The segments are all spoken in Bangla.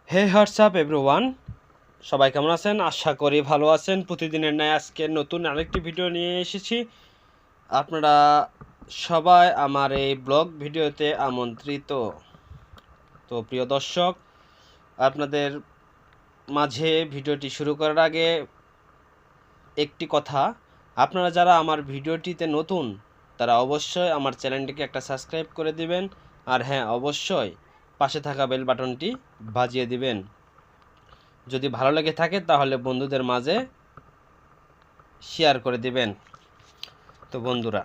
হে হোয়াটসঅ্যাপ এভরিওয়ান, সবাই কেমন আছেন? আশা করি ভালো আছেন। প্রতিদিনের ন্যায় আজকে নতুন আরেকটি ভিডিও নিয়ে এসেছি। আপনারা সবাই আমার এই ব্লগ ভিডিওতে আমন্ত্রিত। তো প্রিয় দর্শক, আপনাদের মাঝে ভিডিওটি শুরু করার আগে একটি কথা, আপনারা যারা আমার ভিডিওটিতে নতুন তারা অবশ্যই আমার চ্যানেলটিকে একটা সাবস্ক্রাইব করে দিবেন। আর হ্যাঁ, অবশ্যই পাশে থাকা বেল বাটনটি বাজিয়ে দিবেন। যদি ভালো লেগে থাকে তাহলে বন্ধুদের মাঝে শেয়ার করে দিবেন। তো বন্ধুরা,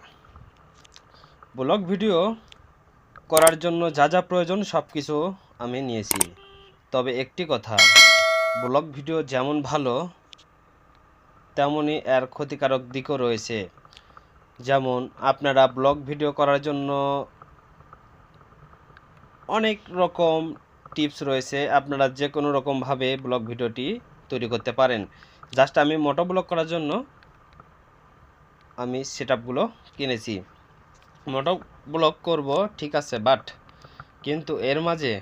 ব্লগ ভিডিও করার জন্য যা যা প্রয়োজন সব কিছু আমি নিয়েছি। তবে একটি কথা, ব্লগ ভিডিও যেমন ভালো তেমনই এর ক্ষতিকারক দিকও রয়েছে। যেমন আপনারা ব্লগ ভিডিও করার জন্য অনেক রকম টিপস রয়েছে, আপনারা যে কোনো রকমভাবে ব্লগ ভিডিওটি তৈরি করতে পারেন। জাস্ট আমি মোটো ব্লগ করার জন্য আমি সেটআপগুলো কিনেছি। মোটো ব্লগ করব ঠিক আছে, বাট কিন্তু এর মাঝে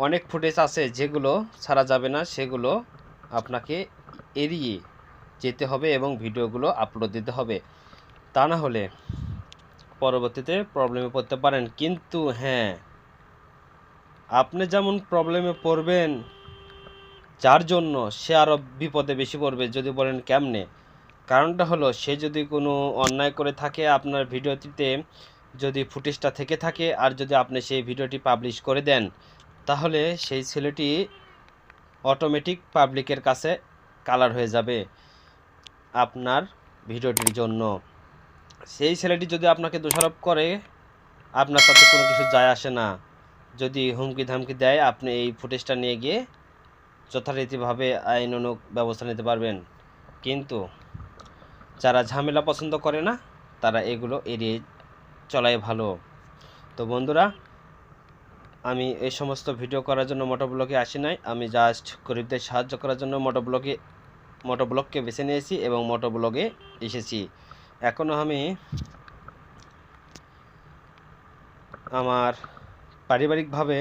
অনেক ফুটেজ আছে যেগুলো ছাড়া যাবে না, সেগুলো আপনাকে এড়িয়ে যেতে হবে এবং ভিডিওগুলো আপলোড দিতে হবে। তা না হলে পরবর্তীতে প্রবলেমে পড়তে পারেন। কিন্তু হ্যাঁ, আপনি যেমন প্রবলেমে পড়বেন, যার জন্য সে আরও বিপদে বেশি পড়বে। যদি বলেন কেমনে, কারণটা হলো সে যদি কোনো অন্যায় করে থাকে, আপনার ভিডিওটিতে যদি ফুটেজটা থেকে থাকে আর যদি আপনি সেই ভিডিওটি পাবলিশ করে দেন, তাহলে সেই ছেলেটি অটোমেটিক পাবলিকের কাছে কালার হয়ে যাবে আপনার ভিডিওটির জন্য। সেই ছেলেটি যদি আপনাকে দোষারোপ করে, আপনার তাতে কোনো কিছু যায় আসে না। যদি হুমকি ধামকি দেয়, আপনি এই ফুটেজটা নিয়ে গিয়ে যথারীতিভাবে আইনানুগ ব্যবস্থা নিতে পারবেন। কিন্তু যারা ঝামেলা পছন্দ করে না, তারা এগুলো এড়িয়ে চলাই ভালো। তো বন্ধুরা, আমি এই সমস্ত ভিডিও করার জন্য মোটোব্লগে আসি নাই। আমি জাস্ট গরিবদের সাহায্য করার জন্য মোটোব্লগকে বেছে নিয়েছি এবং মোটোব্লগে এসেছি। এখনও আমি আমার পারিবারিকভাবে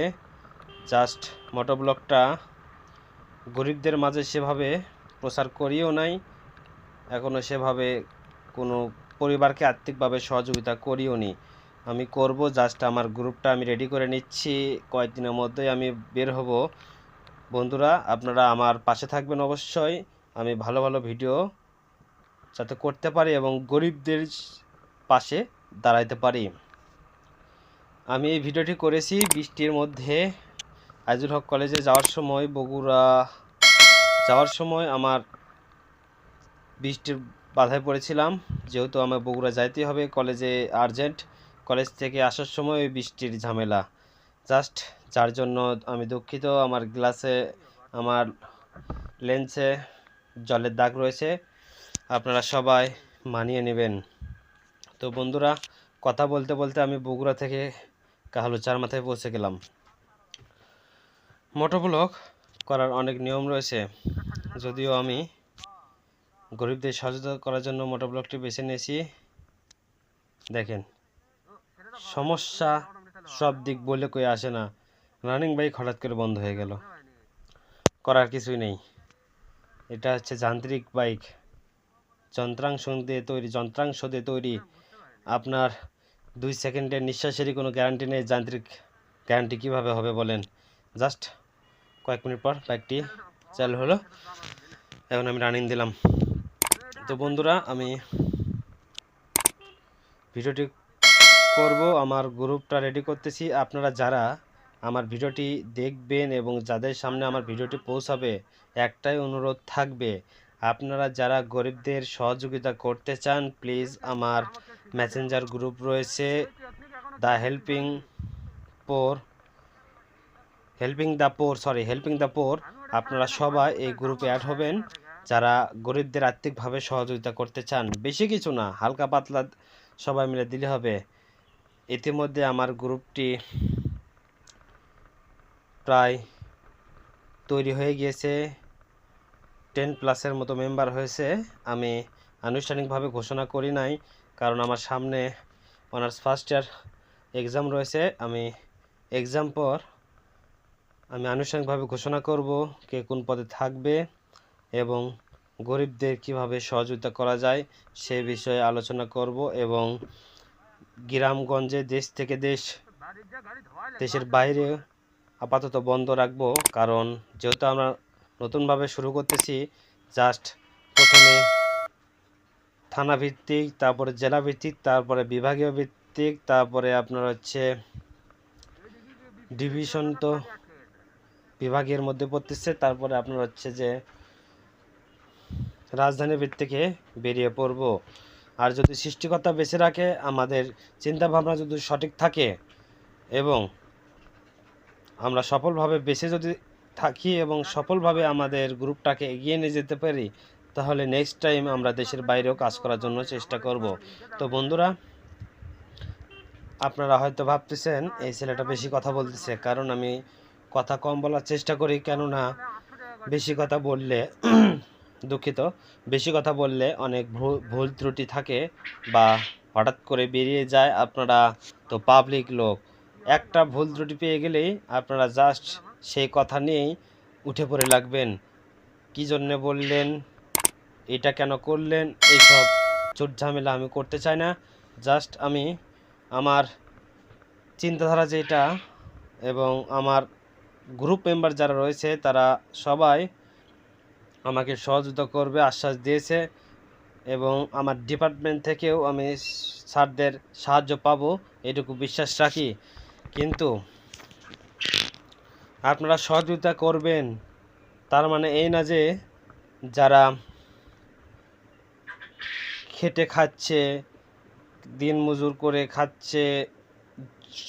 জাস্ট মোটোব্লগটা গরিবদের মাঝে সেভাবে প্রচার করিও নাই, এখনও সেভাবে কোনো পরিবারকে আর্থিকভাবে সহযোগিতা করিও নি। আমি করব, জাস্ট আমার গ্রুপটা আমি রেডি করে নিচ্ছি, কয়েকদিনের মধ্যেই আমি বের হব। বন্ধুরা, আপনারা আমার পাশে থাকবেন অবশ্যই, আমি ভালো ভালো ভিডিও যাতে করতে পারি এবং গরিবদের পাশে দাঁড়াইতে পারি। আমি এই ভিডিওটি করেছি বৃষ্টির মধ্যে। আজিজুল হক কলেজে যাওয়ার সময়, বগুড়া যাওয়ার সময় আমার বৃষ্টির বাধায় পড়েছিলাম, যেহেতু আমার বগুড়া যাইতেই হবে কলেজে আর্জেন্ট। কলেজ থেকে আসার সময় ওই বৃষ্টির ঝামেলা, জাস্ট যার জন্য আমি দুঃখিত। আমার গ্লাসে, আমার লেন্সে জলের দাগ রয়েছে, আপনারা সবাই মানিয়ে নেবেন। তো বন্ধুরা, কথা বলতে বলতে আমি বগুড়া থেকে কাহালুচার মাথায় পৌঁছে গেলাম। মোটোব্লগ করার অনেক নিয়ম রয়েছে, যদিও আমি গরিবদের সহযোগিতা করার জন্য মোটোব্লগটি বেছে নিয়েছি। দেখেন, সমস্যা সব দিক বলে কই আসে না। রানিং বাইক হঠাৎ করে বন্ধ হয়ে গেল, করার কিছুই নেই। এটা হচ্ছে যান্ত্রিক বাইক, যন্ত্রাংশ দিয়ে তৈরি। আপনার 2 সেকেন্ডের নিঃশ্বাসেরই কোনো গ্যারান্টি নেই, যান্ত্রিক গ্যারান্টি কীভাবে হবে বলেন। জাস্ট কয়েক মিনিট পর বাইকটি চালু হলো, এখন আমি রানিং দিলাম। তো বন্ধুরা, আমি ভিডিওটি করব, আমার গ্রুপটা রেডি করতেছি। আপনারা যারা আমার ভিডিওটি দেখবেন এবং যাদের সামনে আমার ভিডিওটি পৌঁছাবে, একটাই অনুরোধ থাকবে, আপনারা যারা গরিবদের সহযোগিতা করতে চান, প্লিজ আমার মেসেঞ্জার গ্রুপ রয়েছে দ্য হেল্পিং দ্য পোর, আপনারা সবাই এই গ্রুপে অ্যাড হবেন যারা গরিবদের আর্থিকভাবে সহযোগিতা করতে চান। বেশি কিছু না, হালকা পাতলা সবাই মিলে দিলে হবে। ইতিমধ্যে আমার গ্রুপটি প্রায় তৈরি হয়ে গিয়েছে, 10+ মতো মেম্বার হয়েছে। আমি আনুষ্ঠানিকভাবে ঘোষণা করি নাই, কারণ আমার সামনে অনার্স ফার্স্ট ইয়ার এক্সাম রয়েছে। আমি এক্সাম পর আমি আনুষ্ঠানিকভাবে ঘোষণা করব কে কোন পদে থাকবে এবং গরিবদের কিভাবে সহযোগিতা করা যায় সে বিষয়ে আলোচনা করব এবং গ্রামগঞ্জে দেশ থেকে দেশের বাইরে আপাতত বন্ধ রাখবো, কারণ যেহেতু আমরা নতুনভাবে শুরু করতেছি, জাস্ট প্রথমে থানা ভিত্তিক, তারপরে জেলা ভিত্তিক, তারপরে বিভাগীয় ভিত্তিক, তারপরে আপনার হচ্ছে ডিভিশন তো বিভাগের মধ্যে পড়তেছে, তারপরে আপনার হচ্ছে যে রাজধানী ভিত্তিকে বেরিয়ে পড়ব। আর যদি সৃষ্টিকর্তা বেঁচে রাখে, আমাদের চিন্তাভাবনা যদি সঠিক থাকে এবং আমরা সফলভাবে বেঁচে যদি থাকি এবং সফলভাবে আমাদের গ্রুপটাকে এগিয়ে নিয়ে যেতে পারি, তাহলে নেক্সট টাইম আমরা দেশের বাইরেও কাজ করার জন্য চেষ্টা করব। তো বন্ধুরা, আপনারা হয়তো ভাবতেছেন এই ছেলেটা বেশি কথা বলতেছে, কারণ আমি কথা কম বলার চেষ্টা করি, কেননা বেশি কথা বললে দুঃখিত, বেশি কথা বললে অনেক ভুল ত্রুটি থাকে বা হঠাৎ করে বেরিয়ে যায়। আপনারা তো পাবলিক লোক, একটা ভুল ত্রুটি পেয়ে গেলেই আপনারা জাস্ট সেই কথা নিয়েই উঠে পড়ে লাগবেন, কী জন্যে বললেন, এটা কেন করলেন, এইসব চোট ঝামেলা আমি করতে চাই না। জাস্ট আমি আমার চিন্তাধারা যেটা এবং আমার গ্রুপ মেম্বার যারা রয়েছে তারা সবাই আমাকে সহযোগিতা করবে আশ্বাস দিয়েছে এবং আমার ডিপার্টমেন্ট থেকেও আমি স্যারদের সাহায্য পাবো এটুকু বিশ্বাস রাখি। কিন্তু আপনারা সহযোগিতা করবেন তার মানে এই না যে যারা খেটে খাচ্ছে, দিন মজুর করে খাচ্ছে,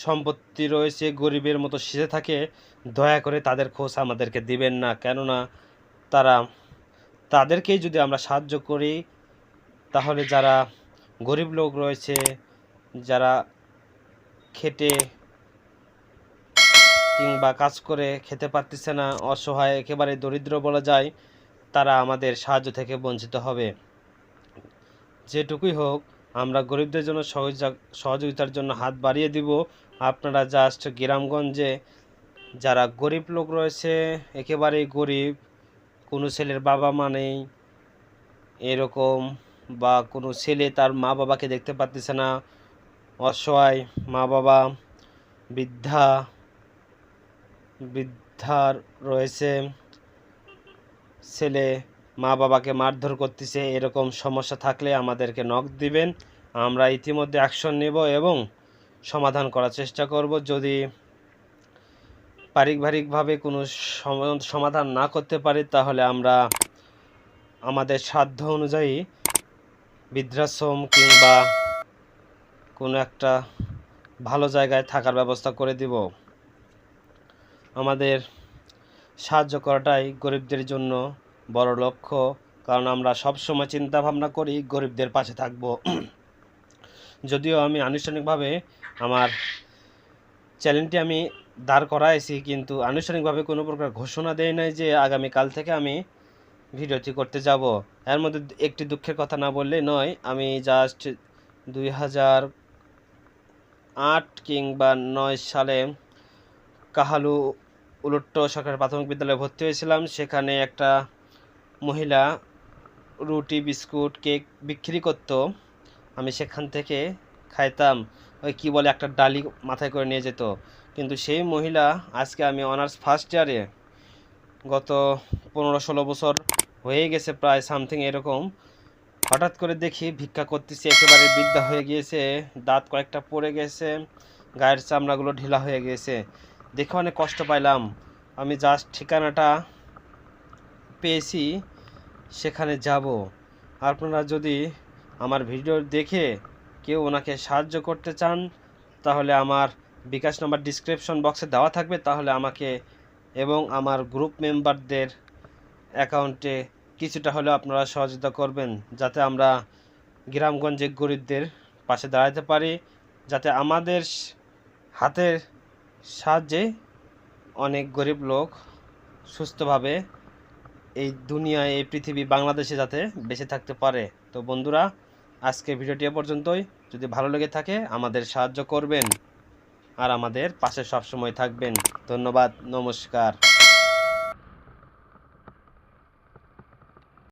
সম্পত্তি রয়েছে, গরিবের মতো সেজে থাকে, দয়া করে তাদের খোঁজ আমাদেরকে দিবেন না। কেননা তাদেরকেই যদি আমরা সাহায্য করি, তাহলে যারা গরিব লোক রয়েছে, যারা খেটে কিংবা কাজ করে খেতে পারতেছে না, অসহায় একেবারে দরিদ্র বলা যায়, তারা আমাদের সাহায্য থেকে বঞ্চিত হবে। যেটুকুই হোক আমরা গরিবদের জন্য সহযোগিতার জন্য হাত বাড়িয়ে দিব। আপনারা জাস্ট গ্রামগঞ্জে যারা গরিব লোক রয়েছে, একেবারেই গরিব, কোনো ছেলের বাবা মা নেই এরকম, বা কোনো ছেলে তার মা বাবাকে দেখতে পারতেছে না, অসহায় মা বাবা, বৃদ্ধার রয়েছে, ছেলে মা বাবাকে মারধর করতেছে, এরকম সমস্যা থাকলে আমাদেরকে নক দিবেন, আমরা ইতিমধ্যে অ্যাকশন নেব এবং সমাধান করার চেষ্টা করব। যদি পারিবারিকভাবে কোনো সমাধান না করতে পারি, তাহলে আমরা আমাদের সাধ্য অনুযায়ী বৃদ্ধাশ্রম কিংবা কোনো একটা ভালো জায়গায় থাকার ব্যবস্থা করে দিব। আমাদের সাহায্য করাটাই গরিবদের জন্য বড় লক্ষ্য, কারণ আমরা সবসময় চিন্তা ভাবনা করি গরিবদের পাশে থাকব। যদিও আমি আনুষ্ঠানিকভাবে আমার চ্যানেলটি আমি দাঁড় করাইছি, কিন্তু আনুষ্ঠানিকভাবে কোনো প্রকার ঘোষণা দেয় নাই যে আগামীকাল থেকে আমি ভিডিওটি করতে যাব। এর মধ্যে একটি দুঃখের কথা না বললে নয়, আমি জাস্ট 2008 কিংবা 9 সালে কাহালু উলট্ট সরকারি প্রাথমিক বিদ্যালয়ে ভর্তি হয়েছিলাম। সেখানে একটা মহিলা রুটি বিস্কুট কেক বিক্রি করত, আমি সেখান থেকে খাইতাম। ওই কী বলে একটা ডালি মাথায় করে নিয়ে যেত। কিন্তু সেই মহিলা আজকে আমি অনার্স ফার্স্ট ইয়ারে, গত 15-16 বছর হয়ে গেছে প্রায় সামথিং এরকম, হঠাৎ করে দেখি ভিক্ষা করতেছি, একেবারে বৃদ্ধা হয়ে গিয়েছে, দাঁত কয়েকটা পড়ে গেছে, গায়ের চামড়াগুলো ঢিলা হয়ে গেছে, দেখে অনেক কষ্ট পাইলাম। আমি জাস্ট ঠিকানাটা পেয়েছি, সেখানে যাব। আপনারা যদি আমার ভিডিও দেখে কেউ ওনাকে সাহায্য করতে চান, তাহলে আমার বিকাশ নাম্বার ডিসক্রিপশন বক্সে দেওয়া থাকবে, তাহলে আমাকে এবং আমার গ্রুপ মেম্বারদের অ্যাকাউন্টে কিছুটা হলেও আপনারা সহযোগিতা করবেন, যাতে আমরা গ্রামগঞ্জে গরিবদের পাশে দাঁড়াতে পারি, যাতে আমাদের হাতের সাহায্যে অনেক গরিব লোক সুস্থভাবে এই দুনিয়ায়, এই পৃথিবী বাংলাদেশে যাতে বেঁচে থাকতে পারে। তো বন্ধুরা, আজকে ভিডিওটি এ পর্যন্তই। যদি ভালো লেগে থাকে আমাদের সাহায্য করবেন। আর আমাদের পাশে সবসময় থাকবেন। ধন্যবাদ, নমস্কার।